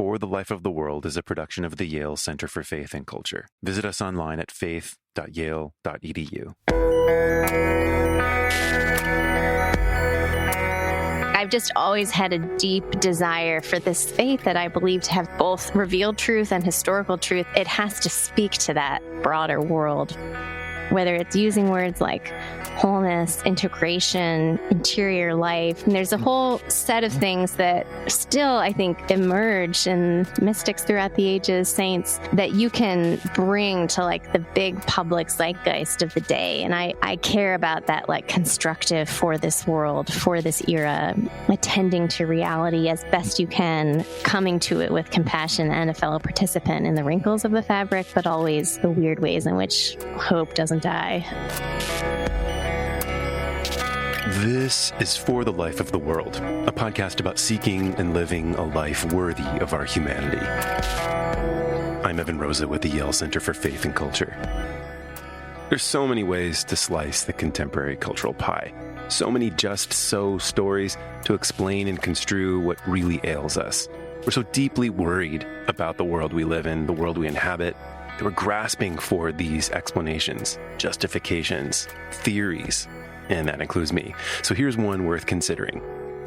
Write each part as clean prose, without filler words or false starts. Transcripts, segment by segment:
For the Life of the World is a production of the Yale Center for Faith and Culture. Visit us online at faith.yale.edu. I've just always had a deep desire for this faith that I believe to have both revealed truth and historical truth. It has to speak to that broader world, whether it's using words like wholeness, integration, interior life. And there's a whole set of things that still, I think, emerge in mystics throughout the ages, saints, that you can bring to like the big public zeitgeist of the day. And I care about that, like constructive for this world, for this era, attending to reality as best you can, coming to it with compassion and a fellow participant in the wrinkles of the fabric, but always the weird ways in which hope doesn't die. This is For the Life of the World, a podcast about seeking and living a life worthy of our humanity. I'm Evan Rosa with the Yale Center for Faith and Culture. There's so many ways to slice the contemporary cultural pie. So many just so stories to explain and construe what really ails us. We're so deeply worried about the world we live in, the world we inhabit, that we're grasping for these explanations, justifications, theories, and that includes me. So here's one worth considering.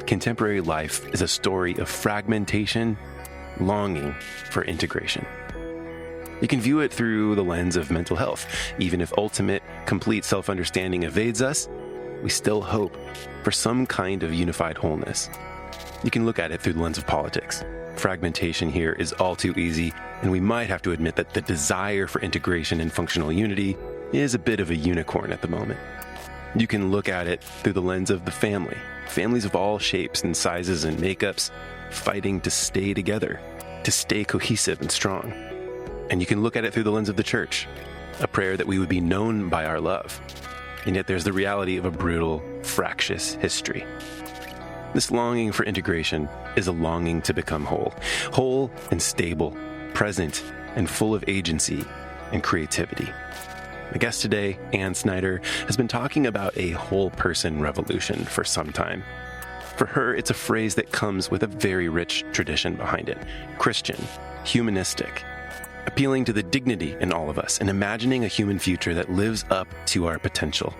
Contemporary life is a story of fragmentation, longing for integration. You can view it through the lens of mental health. Even if ultimate, complete self-understanding evades us, we still hope for some kind of unified wholeness. You can look at it through the lens of politics. Fragmentation here is all too easy, and we might have to admit that the desire for integration and functional unity is a bit of a unicorn at the moment. You can look at it through the lens of the family. Families of all shapes and sizes and makeups fighting to stay together, to stay cohesive and strong. And you can look at it through the lens of the church, a prayer that we would be known by our love. And yet there's the reality of a brutal, fractious history. This longing for integration is a longing to become whole and stable, present and full of agency and creativity. My guest today, Snyder, has been talking about a whole person revolution for some time. For her, it's a phrase that comes with a very rich tradition behind it. Christian, humanistic, appealing to the dignity in all of us and imagining a human future that lives up to our potential.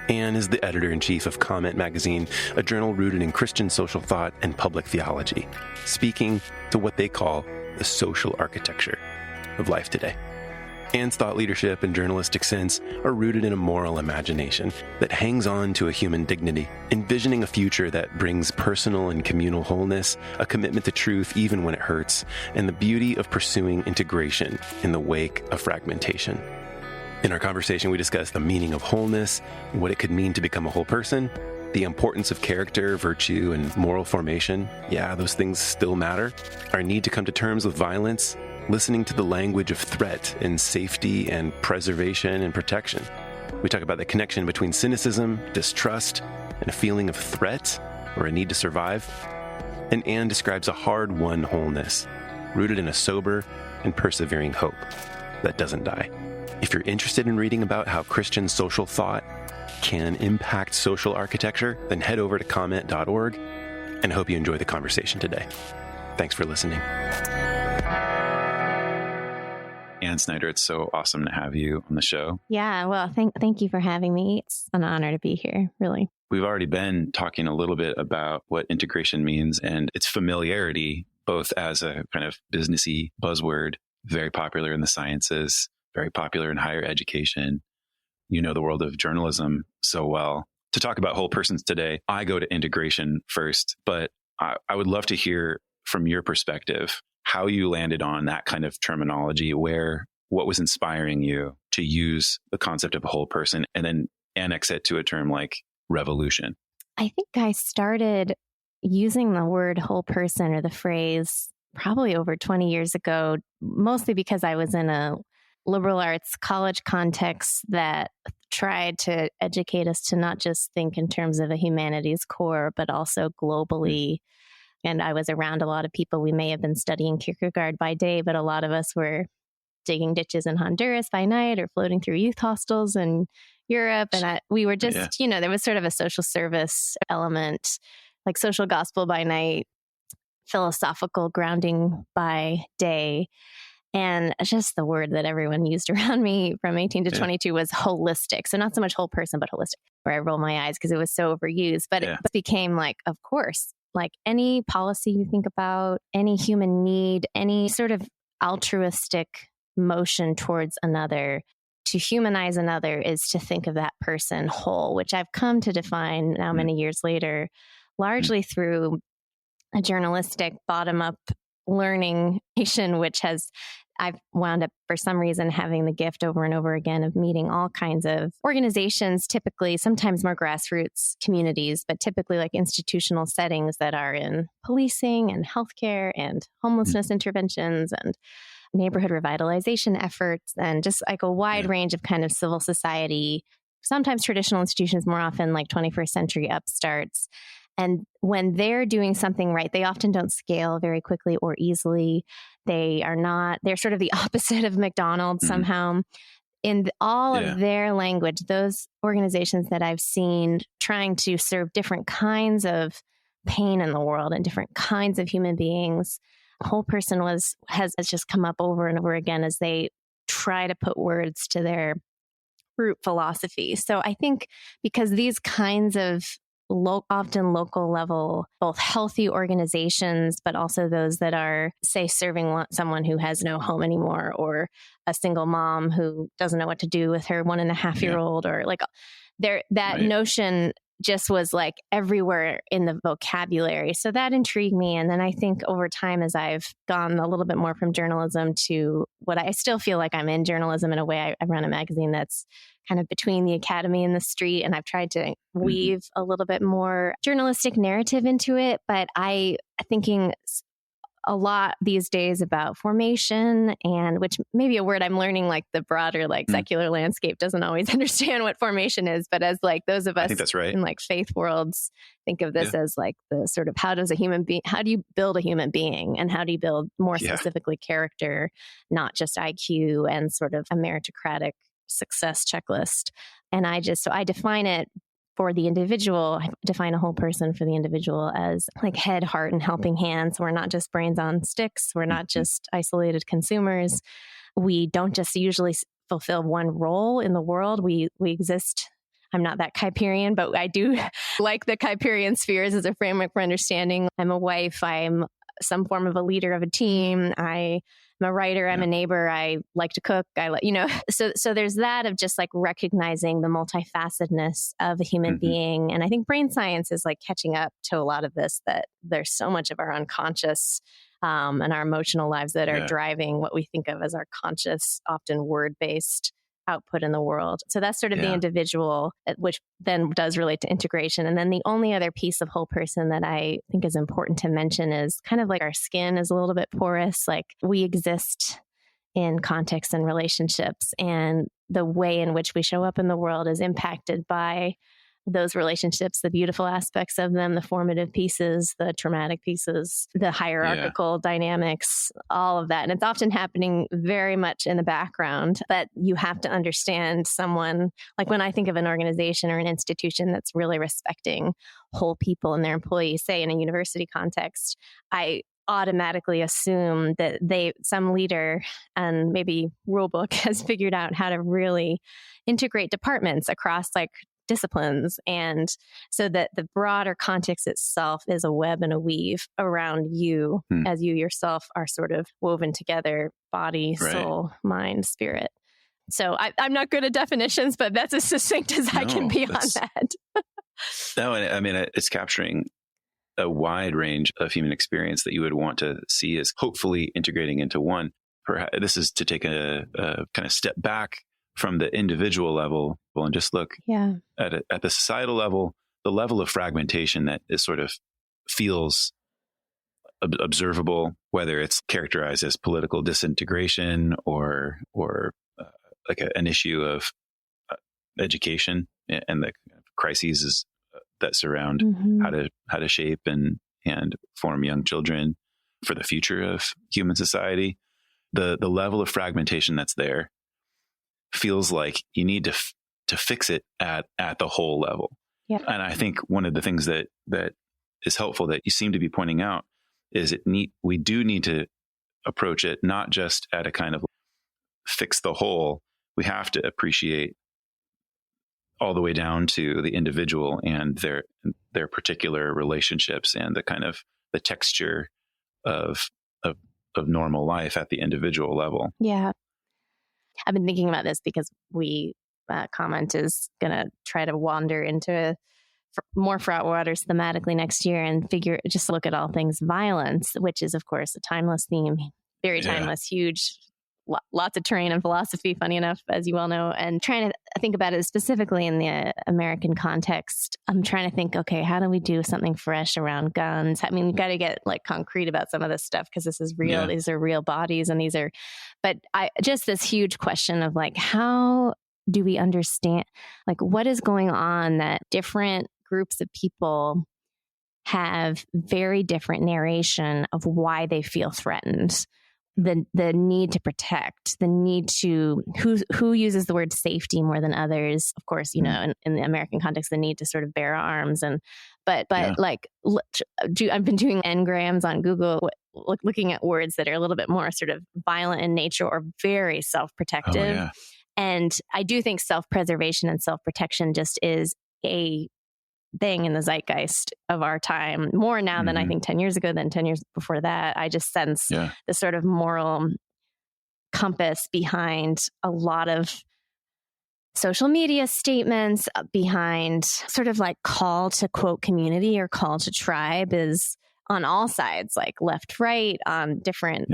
Anne is the editor-in-chief of Comment magazine, a journal rooted in Christian social thought and public theology, speaking to what they call the social architecture of life today. Anne's thought leadership and journalistic sense are rooted in a moral imagination that hangs on to a human dignity, envisioning a future that brings personal and communal wholeness, a commitment to truth even when it hurts, and the beauty of pursuing integration in the wake of fragmentation. In our conversation, we discuss the meaning of wholeness, what it could mean to become a whole person, the importance of character, virtue, and moral formation. Yeah, those things still matter. Our need to come to terms with violence, listening to the language of threat and safety and preservation and protection. We talk about the connection between cynicism, distrust, and a feeling of threat or a need to survive. And Anne describes a hard-won wholeness, rooted in a sober and persevering hope that doesn't die. If you're interested in reading about how Christian social thought can impact social architecture, then head over to comment.org, and I hope you enjoy the conversation today. Thanks for listening. Anne Snyder, it's so awesome to have you on the show. Yeah, well, thank you for having me. It's an honor to be here, really. We've already been talking a little bit about what integration means and its familiarity, both as a kind of businessy buzzword, very popular in the sciences, very popular in higher education. You know the world of journalism so well. To talk about whole persons today, I go to integration first, but I would love to hear from your perspective how you landed on that kind of terminology, what was inspiring you to use the concept of a whole person and then annex it to a term like revolution. I think I started using the word whole person or the phrase probably over 20 years ago, mostly because I was in a liberal arts college context that tried to educate us to not just think in terms of a humanities core, but also globally. And I was around a lot of people. We may have been studying Kierkegaard by day, but a lot of us were digging ditches in Honduras by night or floating through youth hostels in Europe. And we were just, there was sort of a social service element, like social gospel by night philosophical grounding by day. And just the word that everyone used around me from 18 to 22 was holistic. So not so much whole person, but holistic, where I roll my eyes because it was so overused. But it became like, of course, like any policy you think about, any human need, any sort of altruistic motion towards another, to humanize another is to think of that person whole, which I've come to define now many years later, largely through a journalistic bottom-up learning, which I've wound up for some reason having the gift over and over again of meeting all kinds of organizations, typically sometimes more grassroots communities, but typically like institutional settings that are in policing and healthcare and homelessness interventions and neighborhood revitalization efforts, and just like a wide range of kind of civil society, sometimes traditional institutions, more often like 21st century upstarts. And when they're doing something right, they often don't scale very quickly or easily. They're sort of the opposite of McDonald's somehow. In all of their language, those organizations that I've seen trying to serve different kinds of pain in the world and different kinds of human beings, whole person has just come up over and over again as they try to put words to their root philosophy. So I think because these kinds of often local level, both healthy organizations, but also those that are, say, serving someone who has no home anymore, or a single mom who doesn't know what to do with her 1.5-year-old, or like that notion just was like everywhere in the vocabulary. So that intrigued me. And then I think over time, as I've gone a little bit more from journalism to what I still feel like I'm in journalism in a way, I run a magazine that's kind of between the academy and the street. And I've tried to weave a little bit more journalistic narrative into it. But thinking a lot these days about formation, and which may be a word I'm learning, like the broader, like secular landscape doesn't always understand what formation is. But as like those of us in like faith worlds think of this as like the sort of how do you build a human being, and how do you build more specifically character, not just IQ and sort of a meritocratic success checklist. And I define it for the individual. I define a whole person for the individual as like head, heart, and helping hands. We're not just brains on sticks. We're not just isolated consumers. We don't just usually fulfill one role in the world. We exist. I'm not that Kuyperian, but I do like the Kuyperian spheres as a framework for understanding. I'm a wife. I'm some form of a leader of a team. I'm a writer. I'm a neighbor. I like to cook. So there's that of just like recognizing the multifacetedness of a human being. And I think brain science is like catching up to a lot of this, that there's so much of our unconscious and our emotional lives that are driving what we think of as our conscious, often word-based output in the world. So that's sort of the individual, which then does relate to integration. And then the only other piece of whole person that I think is important to mention is kind of like our skin is a little bit porous. Like we exist in contexts and relationships, and the way in which we show up in the world is impacted by those relationships, the beautiful aspects of them, the formative pieces, the traumatic pieces, the hierarchical dynamics, all of that. And it's often happening very much in the background, but you have to understand someone, like when I think of an organization or an institution that's really respecting whole people and their employees, say in a university context, I automatically assume that some leader and maybe rulebook has figured out how to really integrate departments across like disciplines, and so that the broader context itself is a web and a weave around you as you yourself are sort of woven together, body, soul, mind, spirit. So I'm not good at definitions, but that's as succinct as I can be on that. No, I mean, it's capturing a wide range of human experience that you would want to see as hopefully integrating into one. Perhaps this is to take a kind of step back from the individual level and just look at the societal level, the level of fragmentation that is sort of feels observable, whether it's characterized as political disintegration or like an issue of education and the crises that surround how to shape and form young children for the future of human society. The level of fragmentation that's there feels like you need to fix it at the whole level. Yeah. And I think one of the things that is helpful that you seem to be pointing out is we do need to approach it not just at a kind of fix the whole. We have to appreciate all the way down to the individual and their particular relationships and the kind of the texture of normal life at the individual level. Yeah. I've been thinking about this because comment is going to try to wander into more fraught waters thematically next year and just look at all things violence, which is, of course, a timeless theme, very timeless, huge, lots of terrain and philosophy, funny enough, as you well know, and trying to think about it specifically in the American context. I'm trying to think, okay, how do we do something fresh around guns? I mean, we've got to get like concrete about some of this stuff because this is real. Yeah. These are real bodies and just this huge question of like, how do we understand, like, what is going on that different groups of people have very different narration of why they feel threatened? The need to protect, the need to, who uses the word safety more than others? Of course, in the American context, the need to sort of bear arms but like, I've been doing engrams on Google, looking at words that are a little bit more sort of violent in nature or very self-protective. Oh, yeah. And I do think self-preservation and self-protection just is a thing in the zeitgeist of our time, more now than I think 10 years ago, than 10 years before that. I just sense the sort of moral compass behind a lot of social media statements, behind sort of like call to quote community or call to tribe is on all sides, like left, right, different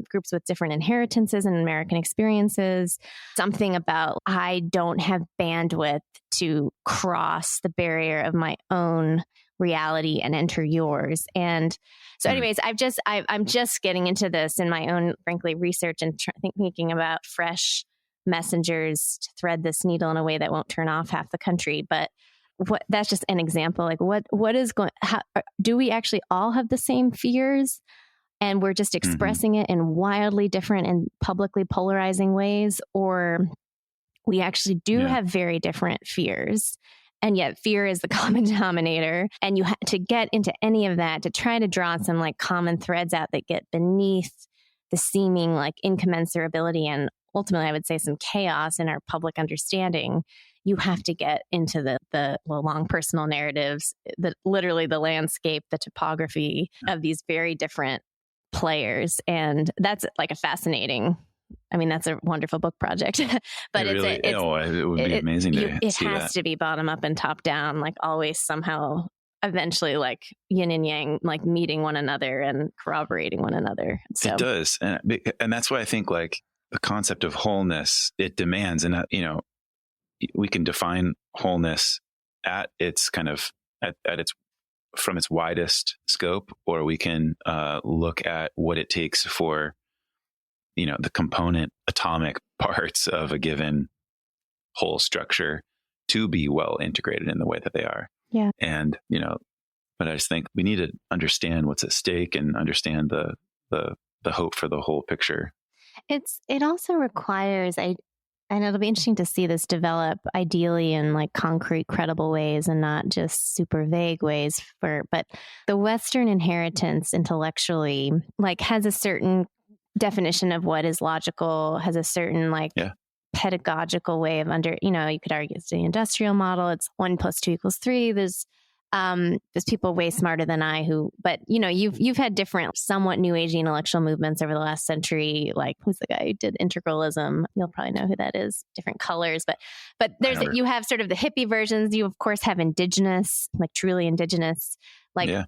groups with different inheritances and American experiences. Something about, I don't have bandwidth to cross the barrier of my own reality and enter yours. And so anyways, I'm just getting into this in my own, frankly, research and thinking about fresh messengers to thread this needle in a way that won't turn off half the country. But that's just an example. Like what is going, do we actually all have the same fears and we're just expressing it in wildly different and publicly polarizing ways? Or we actually do have very different fears, and yet fear is the common denominator. And you to get into any of that, to try to draw some like common threads out that get beneath the seeming like incommensurability and ultimately I would say some chaos in our public understanding, you have to get into the long personal narratives, literally the landscape, the topography of these very different players. And that's like a fascinating, I mean, that's a wonderful book project, but it would be amazing to see that. It has to be bottom up and top down, like always somehow eventually like yin and yang, like meeting one another and corroborating one another. So, it does. And that's why I think like the concept of wholeness, it demands, and we can define wholeness at its kind of at its from its widest scope, or we can look at what it takes for the component atomic parts of a given whole structure to be well integrated in the way that they are. Yeah. And but I just think we need to understand what's at stake and understand the hope for the whole picture. It also requires and it'll be interesting to see this develop ideally in like concrete, credible ways and not just super vague ways but the Western inheritance intellectually like has a certain definition of what is logical, has a certain like pedagogical way of you could argue it's the industrial model. It's 1 + 2 = 3. There's people way smarter than I but you've had different, somewhat new age intellectual movements over the last century. Like who's the guy who did integralism? You'll probably know who that is. Different colors, but you have sort of the hippie versions. You of course have indigenous, like truly indigenous, like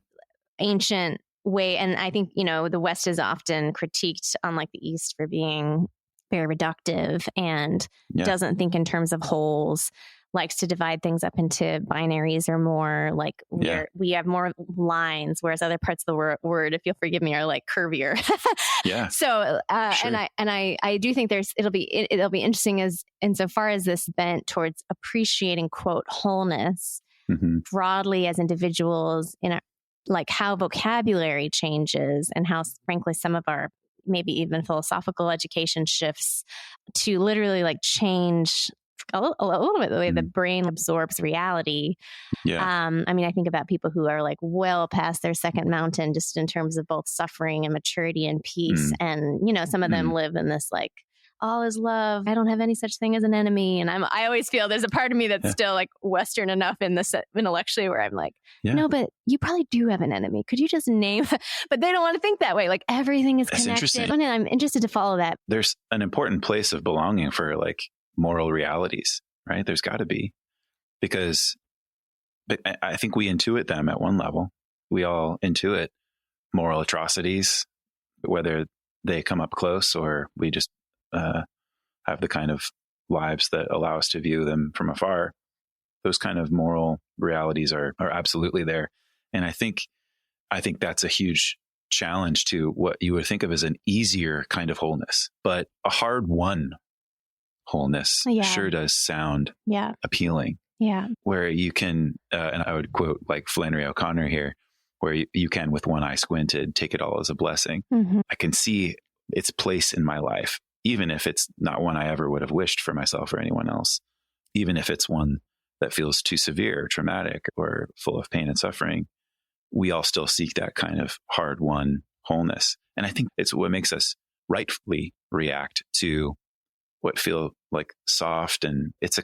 ancient way. And I think the West is often critiqued, unlike the East, for being very reductive and doesn't think in terms of wholes. Likes to divide things up into binaries or more like we have more lines, whereas other parts of the word, if you'll forgive me, are like curvier. So, sure. and I do think it'll be interesting as insofar as this bent towards appreciating quote wholeness broadly as individuals like how vocabulary changes and how frankly some of our maybe even philosophical education shifts to literally like change a little bit the way the brain absorbs reality. Yeah. I mean, I think about people who are like well past their second mountain, just in terms of both suffering and maturity and peace. And, you know, some of them live in this like, all is love. I don't have any such thing as an enemy. And I always feel there's a part of me that's still like Western enough in this intellectually where I'm like, no, but you probably do have an enemy. Could you just name, but they don't want to think that way. Like everything is connected. And I'm interested to follow that. There's an important place of belonging for like moral realities, right? There's got to be, because I think we intuit them at one level. We all intuit moral atrocities, whether they come up close or we just have the kind of lives that allow us to view them from afar. Those kind of moral realities are absolutely there. And I think that's a huge challenge to what you would think of as an easier kind of wholeness, but a hard won wholeness sure does sound appealing. Yeah. Where you can, and I would quote like Flannery O'Connor here, where you can, with one eye squinted, take it all as a blessing. I can see its place in my life, even if it's not one I ever would have wished for myself or anyone else, even if it's one that feels too severe, traumatic, or full of pain and suffering. We all still seek that kind of hard-won wholeness. And I think it's what makes us rightfully react to what feel like soft, and it's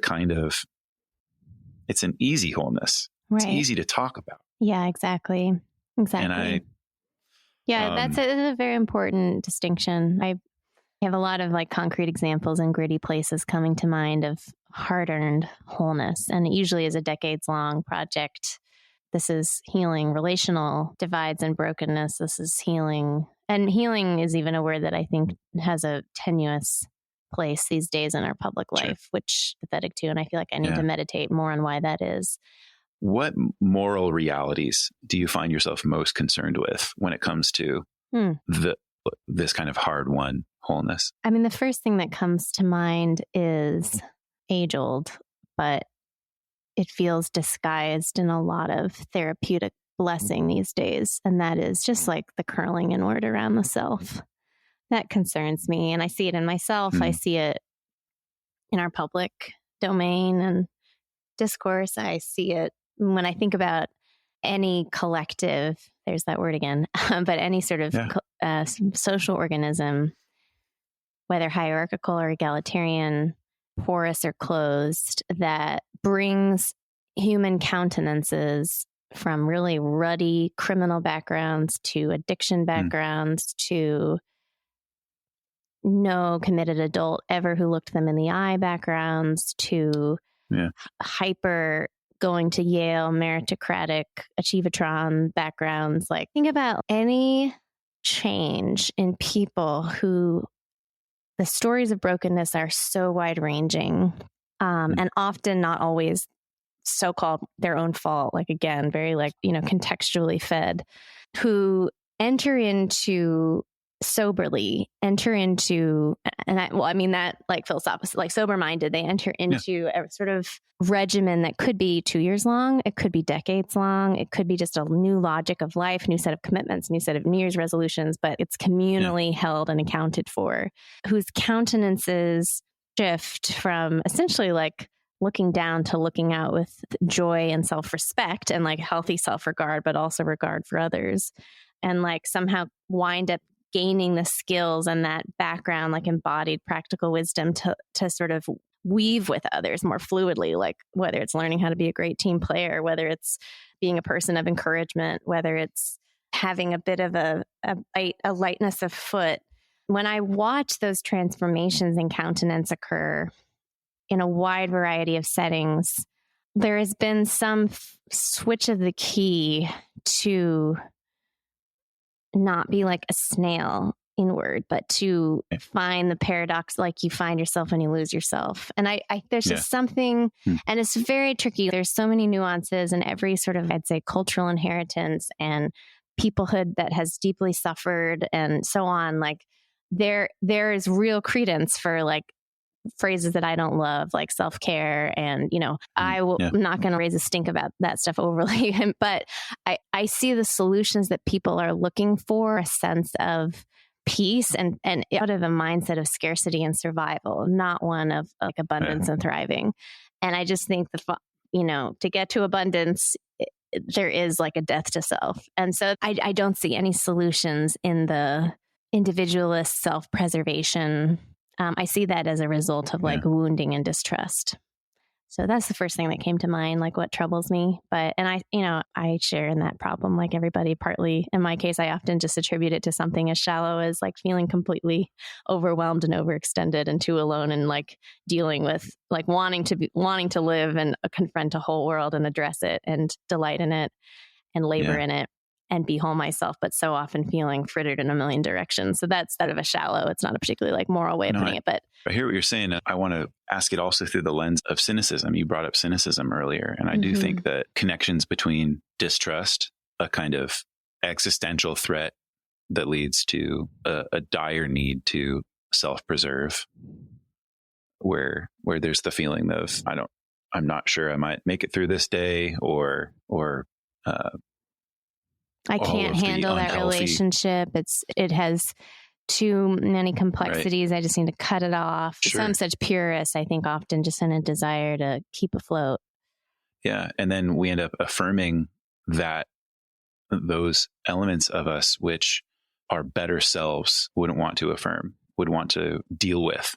an easy wholeness. Right. It's easy to talk about. Yeah, exactly. And that's a very important distinction. I have a lot of like concrete examples and gritty places coming to mind of hard-earned wholeness. And it usually is a decades-long project. This is healing relational divides and brokenness. This is healing. And healing is even a word that I think has a tenuous place these days in our public life, which I'm pathetic to. And I feel like I need to meditate more on why that is. What moral realities do you find yourself most concerned with when it comes to this kind of hard-won wholeness? I mean, the first thing that comes to mind is age-old, but it feels disguised in a lot of therapeutic blessing these days. And that is just like the curling inward around the self. That concerns me. And I see it in myself. I see it in our public domain and discourse. I see it when I think about any collective, there's that word again, but any sort of social organism, whether hierarchical or egalitarian, porous or closed, that brings human countenances from really ruddy criminal backgrounds to addiction backgrounds to no committed adult ever who looked them in the eye backgrounds to hyper going to Yale meritocratic achievatron backgrounds. Like, think about any change in people who the stories of brokenness are so wide ranging and often not always so-called their own fault. Like, again, very like, contextually fed, who soberly enter into, that like philosophical, like sober-minded, they enter into a sort of regimen that could be 2 years long. It could be decades long. It could be just a new logic of life, new set of commitments, new set of New Year's resolutions, but it's communally held and accounted for, whose countenances shift from essentially like looking down to looking out with joy and self-respect and like healthy self-regard, but also regard for others, and like somehow wind up gaining the skills and that background, like embodied practical wisdom to sort of weave with others more fluidly, like whether it's learning how to be a great team player, whether it's being a person of encouragement, whether it's having a bit of a lightness of foot. When I watch those transformations in countenance occur in a wide variety of settings, there has been some switch of the key to not be like a snail inward, but to find the paradox, like you find yourself when you lose yourself. And I there's just something, and it's very tricky. There's so many nuances in every sort of, I'd say, cultural inheritance and peoplehood that has deeply suffered and so on. Like there is real credence for like phrases that I don't love, like self-care. And, I'm not going to raise a stink about that stuff overly, but I see the solutions that people are looking for, a sense of peace and out of a mindset of scarcity and survival, not one of like abundance and thriving. And I just think to get to abundance, there is like a death to self. And so I don't see any solutions in the individualist self-preservation. I see that as a result of like wounding and distrust. So that's the first thing that came to mind, like what troubles me. I share in that problem like everybody, partly. In my case, I often just attribute it to something as shallow as like feeling completely overwhelmed and overextended and too alone, and like dealing with like wanting to live and confront a whole world and address it and delight in it and labor in it and be whole myself, but so often feeling frittered in a million directions. So that's sort of a shallow, it's not a particularly like moral way of putting it, but I hear what you're saying. I want to ask it also through the lens of cynicism. You brought up cynicism earlier, and I do think that connections between distrust, a kind of existential threat that leads to a dire need to self-preserve, where there's the feeling of, I'm not sure I might make it through this day, or I can't handle that relationship. It has too many complexities. Right. I just need to cut it off. Sure. Some such purists, I think, often just in a desire to keep afloat. Yeah. And then we end up affirming that those elements of us which our better selves wouldn't want to affirm, would want to deal with,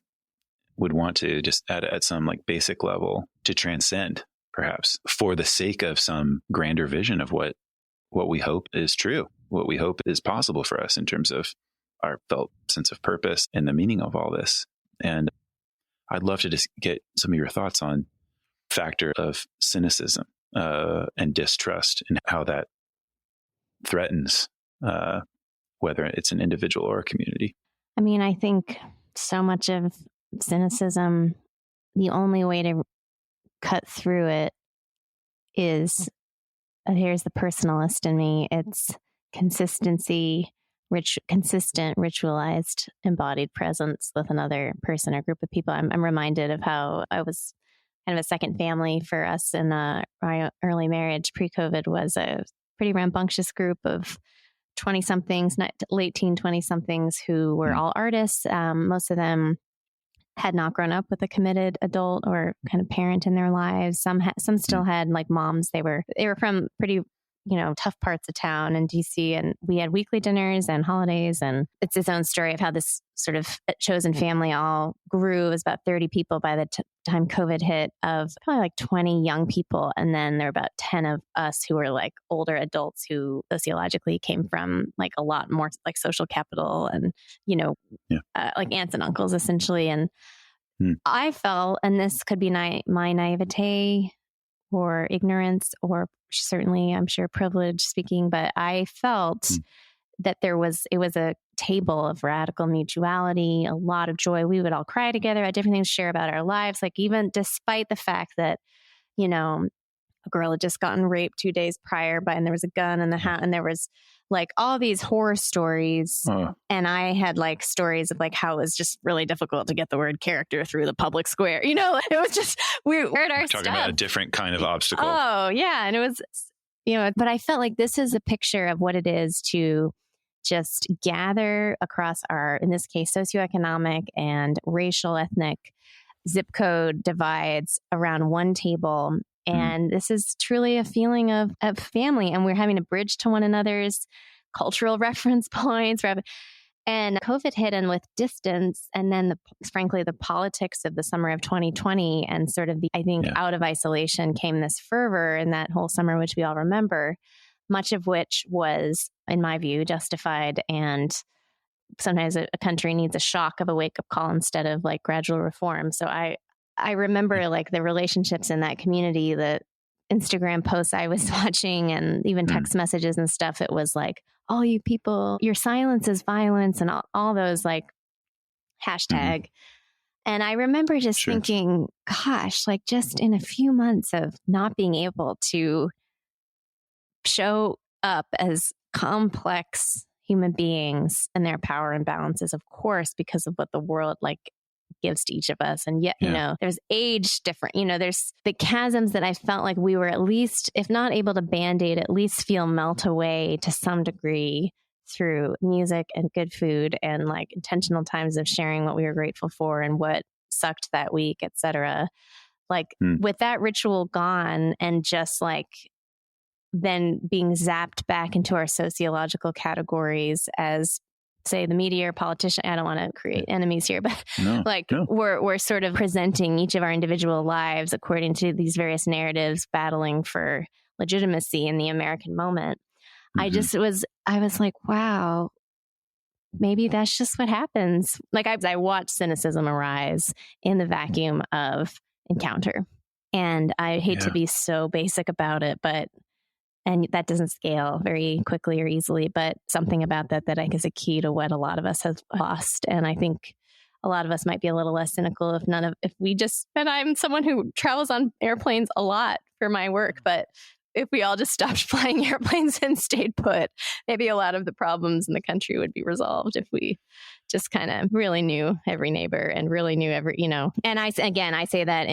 would want to just at some like basic level to transcend, perhaps for the sake of some grander vision of what we hope is true, what we hope is possible for us in terms of our felt sense of purpose and the meaning of all this. And I'd love to just get some of your thoughts on factor of cynicism and distrust and how that threatens whether it's an individual or a community. I mean, I think so much of cynicism, the only way to cut through it is, here's the personalist in me, it's consistency, consistent, ritualized, embodied presence with another person or group of people. I'm reminded of how I was kind of a second family for us in my early marriage. Pre-COVID was a pretty rambunctious group of 20-somethings, late teen 20-somethings who were all artists. Most of them had not grown up with a committed adult or kind of parent in their lives. Some still had like moms. They were from pretty, tough parts of town in DC, and we had weekly dinners and holidays, and it's its own story of how this sort of chosen family all grew. It was about 30 people by the time COVID hit, of probably like 20 young people. And then there were about 10 of us who were like older adults who sociologically came from like a lot more like social capital and, like aunts and uncles essentially. And I felt, and this could be my naivete or ignorance, or certainly I'm sure privilege speaking, but I felt that it was a table of radical mutuality, a lot of joy. We would all cry together, had different things to share about our lives. Like even despite the fact that, a girl had just gotten raped 2 days prior and there was a gun in the house, and there was like all these horror stories. And I had like stories of like how it was just really difficult to get the word character through the public square. It was just, we were at our stuff. Talking about a different kind of obstacle. Oh yeah. And it was, but I felt like this is a picture of what it is to just gather across our, in this case, socioeconomic and racial, ethnic, zip code divides around one table. And this is truly a feeling of family, and we're having to bridge to one another's cultural reference points. And COVID hit, and with distance, and then frankly, the politics of the summer of 2020 and sort of out of isolation came this fervor in that whole summer, which we all remember, much of which was, in my view, justified. And sometimes a country needs a shock of a wake-up call instead of like gradual reform. So I remember like the relationships in that community, the Instagram posts I was watching, and even text messages and stuff. It was like, all you people, your silence is violence, and all those like hashtag. And I remember just thinking, gosh, like just in a few months of not being able to show up as complex human beings and their power imbalances, of course, because of what the world like gives to each of us. And yet, there's age different, there's the chasms that I felt like we were at least, if not able to band-aid, at least feel melt away to some degree through music and good food and like intentional times of sharing what we were grateful for and what sucked that week, etc. Like with that ritual gone and just like then being zapped back into our sociological categories as, say, the media or politician. I don't want to create enemies here, but we're sort of presenting each of our individual lives according to these various narratives battling for legitimacy in the American moment. I was like, wow, maybe that's just what happens. Like I watched cynicism arise in the vacuum of encounter. And I hate to be so basic about it, and that doesn't scale very quickly or easily, but something about that I think is a key to what a lot of us have lost. And I think a lot of us might be a little less cynical and I'm someone who travels on airplanes a lot for my work, but if we all just stopped flying airplanes and stayed put, maybe a lot of the problems in the country would be resolved if we just kind of really knew every neighbor and really knew and I say that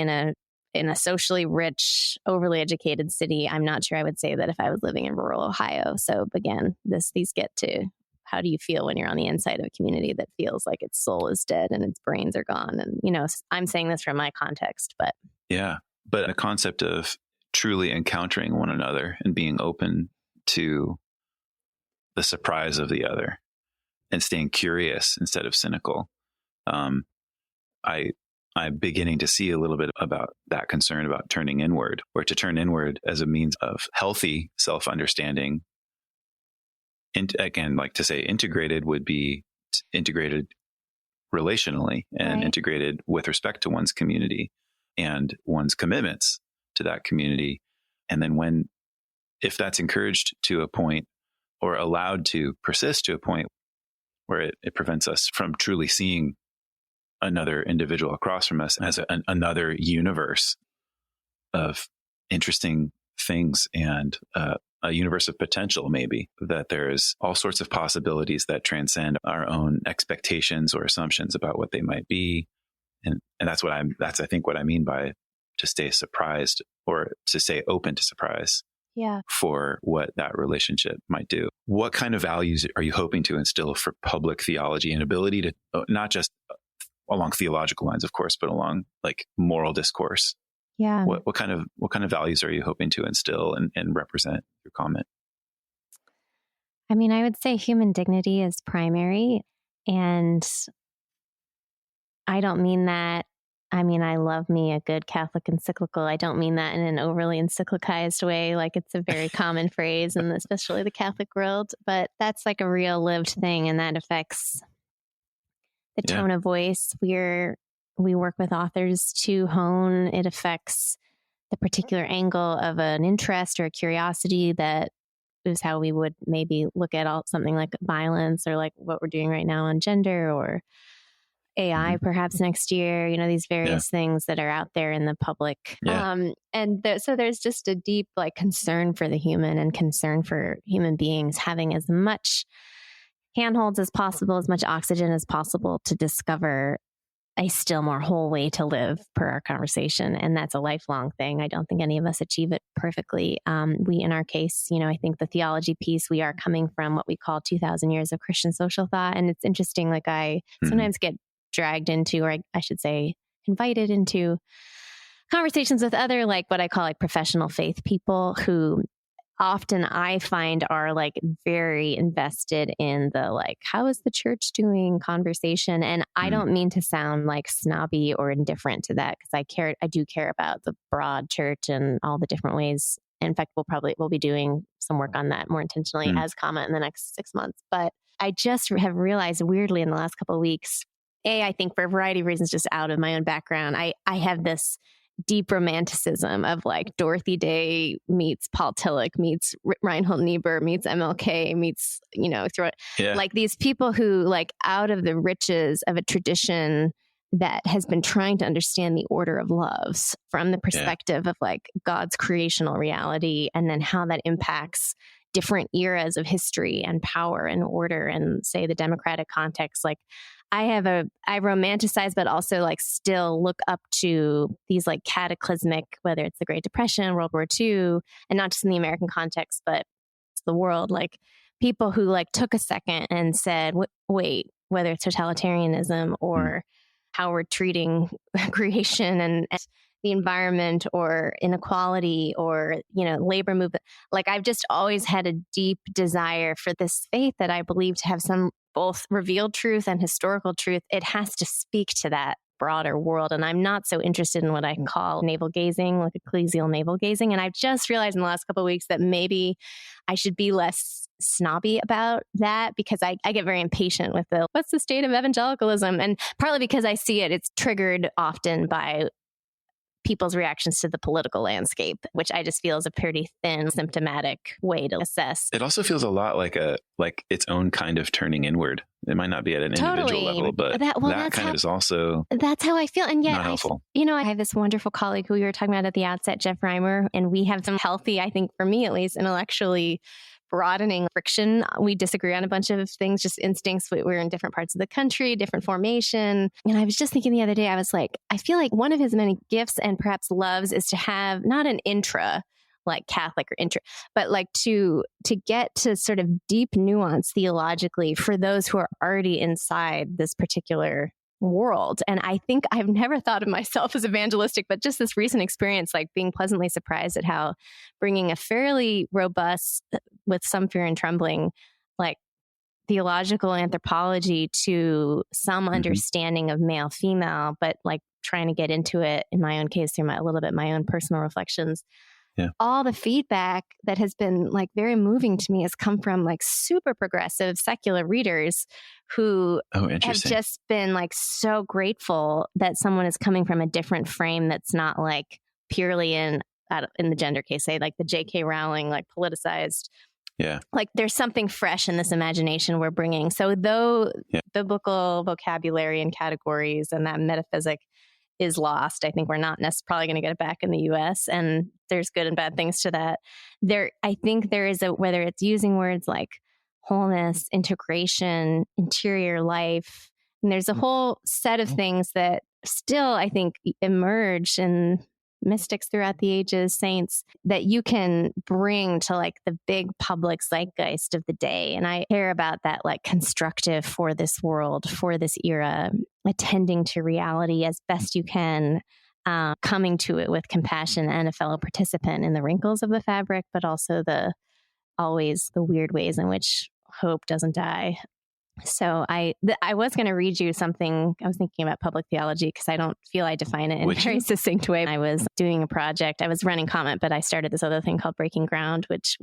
in a socially rich, overly educated city. I'm not sure I would say that if I was living in rural Ohio. So again, these get to how do you feel when you're on the inside of a community that feels like its soul is dead and its brains are gone? And, I'm saying this from my context, but. Yeah. But a concept of truly encountering one another and being open to the surprise of the other and staying curious instead of cynical. I'm beginning to see a little bit about that concern about turning inward, or to turn inward as a means of healthy self-understanding. And again, like to say integrated would be integrated relationally and integrated with respect to one's community and one's commitments to that community. And then if that's encouraged to a point or allowed to persist to a point where it prevents us from truly seeing another individual across from us as another universe of interesting things and a universe of potential, maybe that there's all sorts of possibilities that transcend our own expectations or assumptions about what they might be. And that's I think what I mean by to stay surprised or to stay open to surprise for what that relationship might do. What kind of values are you hoping to instill for public theology and ability to not just along theological lines, of course, but along like moral discourse? Yeah. What kind of values are you hoping to instill and represent your comment? I mean, I would say human dignity is primary. And I don't mean that. I mean, I love me a good Catholic encyclical. I don't mean that in an overly encyclicized way. Like it's a very common phrase in especially the Catholic world, but that's like a real lived thing. And that affects the tone of voice. We work with authors to hone. It affects the particular angle of an interest or a curiosity that is how we would maybe look at something like violence or like what we're doing right now on gender or AI perhaps next year, these various things that are out there in the public. Yeah. So there's just a deep like concern for the human and concern for human beings having as much handholds as possible, as much oxygen as possible to discover a still more whole way to live per our conversation. And that's a lifelong thing. I don't think any of us achieve it perfectly. We, in our case, I think the theology piece, we are coming from what we call 2000 years of Christian social thought. And it's interesting, like I sometimes get dragged into, or I should say, invited into conversations with other, like what I call like professional faith people who often I find are like very invested in the like, how is the church doing conversation? And I don't mean to sound like snobby or indifferent to that because I do care about the broad church and all the different ways. In fact, we'll be doing some work on that more intentionally as Comment in the next 6 months. But I just have realized weirdly in the last couple of weeks, I think for a variety of reasons, just out of my own background, I have this deep romanticism of like Dorothy Day meets Paul Tillich meets Reinhold Niebuhr meets MLK meets, like these people who like out of the riches of a tradition that has been trying to understand the order of loves from the perspective of like God's creational reality and then how that impacts different eras of history and power and order and say the democratic context. Like I romanticize, but also like still look up to these like cataclysmic, whether it's the Great Depression, World War II, and not just in the American context, but the world, like people who like took a second and said, wait, whether it's totalitarianism or how we're treating creation and the environment or inequality or, labor movement. Like I've just always had a deep desire for this faith that I believe to have some both revealed truth and historical truth. It has to speak to that broader world. And I'm not so interested in what I call navel gazing, like ecclesial navel gazing. And I've just realized in the last couple of weeks that maybe I should be less snobby about that, because I get very impatient with what's the state of evangelicalism? And partly because I see it's triggered often by people's reactions to the political landscape, which I just feel is a pretty thin, symptomatic way to assess. It also feels a lot like its own kind of turning inward. It might not be at an individual level, but that kind of is also that's how I feel. And yet, not helpful. I have this wonderful colleague who we were talking about at the outset, Jeff Reimer, and we have some healthy, I think for me at least, intellectually broadening friction. We disagree on a bunch of things, just instincts. We're in different parts of the country, different formation. And I was just thinking the other day, I was like, I feel like one of his many gifts and perhaps loves is to have not an intra, like Catholic or intra, but like to get to sort of deep nuance theologically for those who are already inside this particular world. And I think I've never thought of myself as evangelistic, but just this recent experience, like being pleasantly surprised at how bringing a fairly robust, with some fear and trembling, like theological anthropology to some understanding of male female, but like trying to get into it in my own case through a little bit my own personal reflections. Yeah. All the feedback that has been like very moving to me has come from like super progressive secular readers who have just been like so grateful that someone is coming from a different frame that's not like purely in the gender case, say like the J.K. Rowling, like politicized. Yeah. Like there's something fresh in this imagination we're bringing. So though biblical vocabulary and categories and that metaphysic is lost, I think we're not probably going to get it back in the US, and there's good and bad things to that. I think there is whether it's using words like wholeness, integration, interior life, and there's a whole set of things that still, I think, emerge in mystics throughout the ages, saints, that you can bring to like the big public zeitgeist of the day. And I care about that, like constructive for this world, for this era, attending to reality as best you can, coming to it with compassion and a fellow participant in the wrinkles of the fabric, but also always the weird ways in which hope doesn't die. So I was going to read you something. I was thinking about public theology because I don't feel I define it in a very succinct way. I was doing a project. I was running comment, but I started this other thing called Breaking Ground, which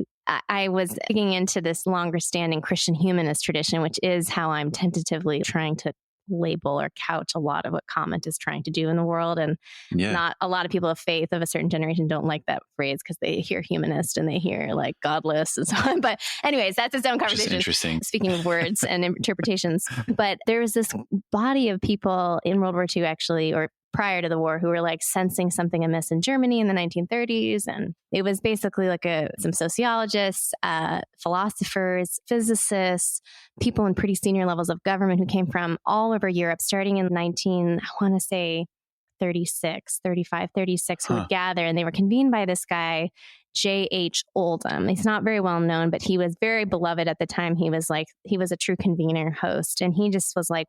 I was digging into this longer standing Christian humanist tradition, which is how I'm tentatively trying to label or couch a lot of what comment is trying to do in the world. And not a lot of people of faith of a certain generation don't like that phrase because they hear humanist and they hear like godless and so on. But anyways, that's its own conversation. Interesting. Speaking of words and interpretations. But there was this body of people in World War II actually, or prior to the war, who were like sensing something amiss in Germany in the 1930s. And it was basically like some sociologists, philosophers, physicists, people in pretty senior levels of government who came from all over Europe, starting in 36, who would gather, and they were convened by this guy, J.H. Oldham. He's not very well known, but he was very beloved at the time. He was a true convener host. And he just was like,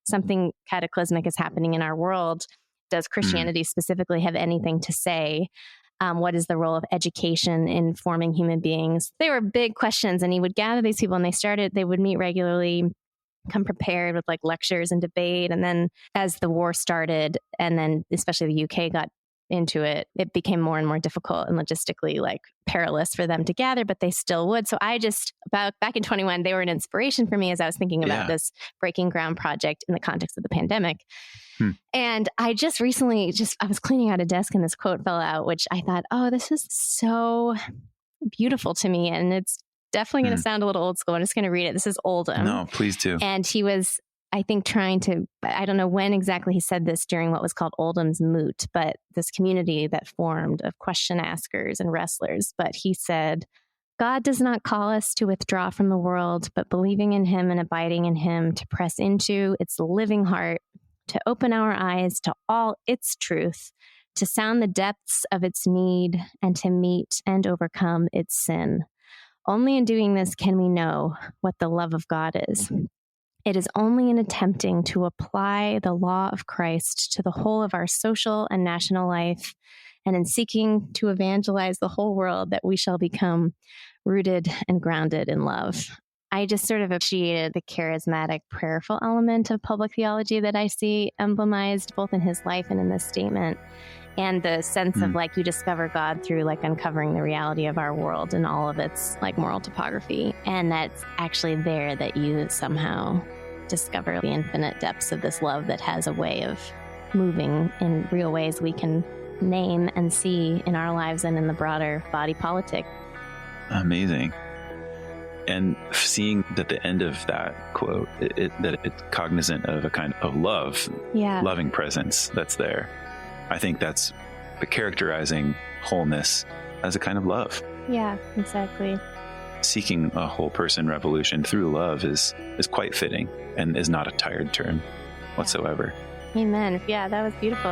something cataclysmic is happening in our world. Does Christianity specifically have anything to say? What is the role of education in forming human beings? They were big questions, and he would gather these people, and they would meet regularly, come prepared with like lectures and debate. And then as the war started, and then especially the UK got into it, it became more and more difficult and logistically like perilous for them to gather, but they still would. So back in 21, they were an inspiration for me as I was thinking about this Breaking Ground project in the context of the pandemic. And I just recently, I was cleaning out a desk and this quote fell out, which I thought, oh, this is so beautiful to me. And it's definitely going to sound a little old school. I'm just going to read it. This is Oldham. No, please do. And he was, I think, I don't know when exactly he said this during what was called Oldham's Moot, but this community that formed of question askers and wrestlers. But he said, God does not call us to withdraw from the world, but believing in him and abiding in him, to press into its living heart, to open our eyes to all its truth, to sound the depths of its need, and to meet and overcome its sin. Only in doing this can we know what the love of God is. It is only in attempting to apply the law of Christ to the whole of our social and national life, and in seeking to evangelize the whole world, that we shall become rooted and grounded in love. I just sort of appreciated the charismatic, prayerful element of public theology that I see emblemized both in his life and in this statement. And the sense of like you discover God through like uncovering the reality of our world and all of its like moral topography. And that's actually there that you somehow discover the infinite depths of this love that has a way of moving in real ways we can name and see in our lives and in the broader body politic. Amazing. And seeing that the end of that quote, that it's cognizant of a kind of love, loving presence that's there. I think that's characterizing wholeness as a kind of love. Yeah, exactly. Seeking a whole person revolution through love is quite fitting and is not a tired turn whatsoever. Amen. Yeah, that was beautiful.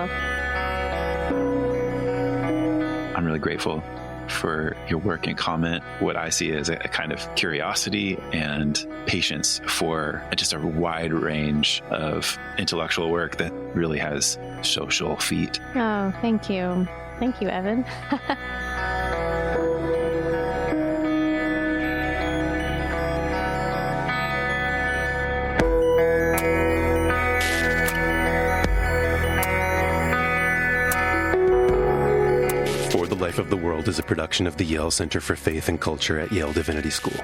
I'm really grateful for your work and comment. What I see as a kind of curiosity and patience for just a wide range of intellectual work that really has social feet. Oh, thank you. Thank you, Evan. The Life of the World is a production of the Yale Center for Faith and Culture at Yale Divinity School.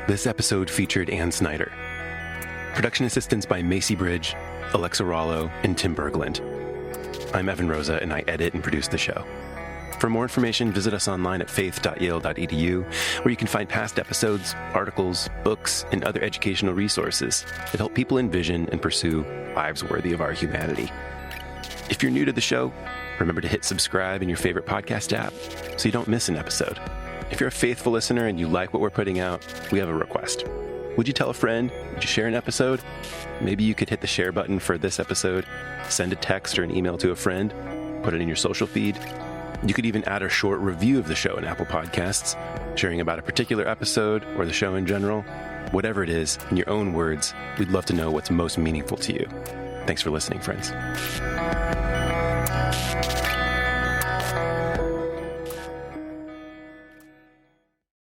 This episode featured Ann Snyder. Production assistance by Macy Bridge, Alexa Rollo, and Tim Berglund. I'm Evan Rosa, and I edit and produce the show. For more information, visit us online at faith.yale.edu, where you can find past episodes, articles, books, and other educational resources that help people envision and pursue lives worthy of our humanity. If you're new to the show, remember to hit subscribe in your favorite podcast app so you don't miss an episode. If you're a faithful listener and you like what we're putting out, we have a request. Would you tell a friend? Would you share an episode? Maybe you could hit the share button for this episode, send a text or an email to a friend, put it in your social feed. You could even add a short review of the show in Apple Podcasts, sharing about a particular episode or the show in general. Whatever it is, in your own words, we'd love to know what's most meaningful to you. Thanks for listening, friends.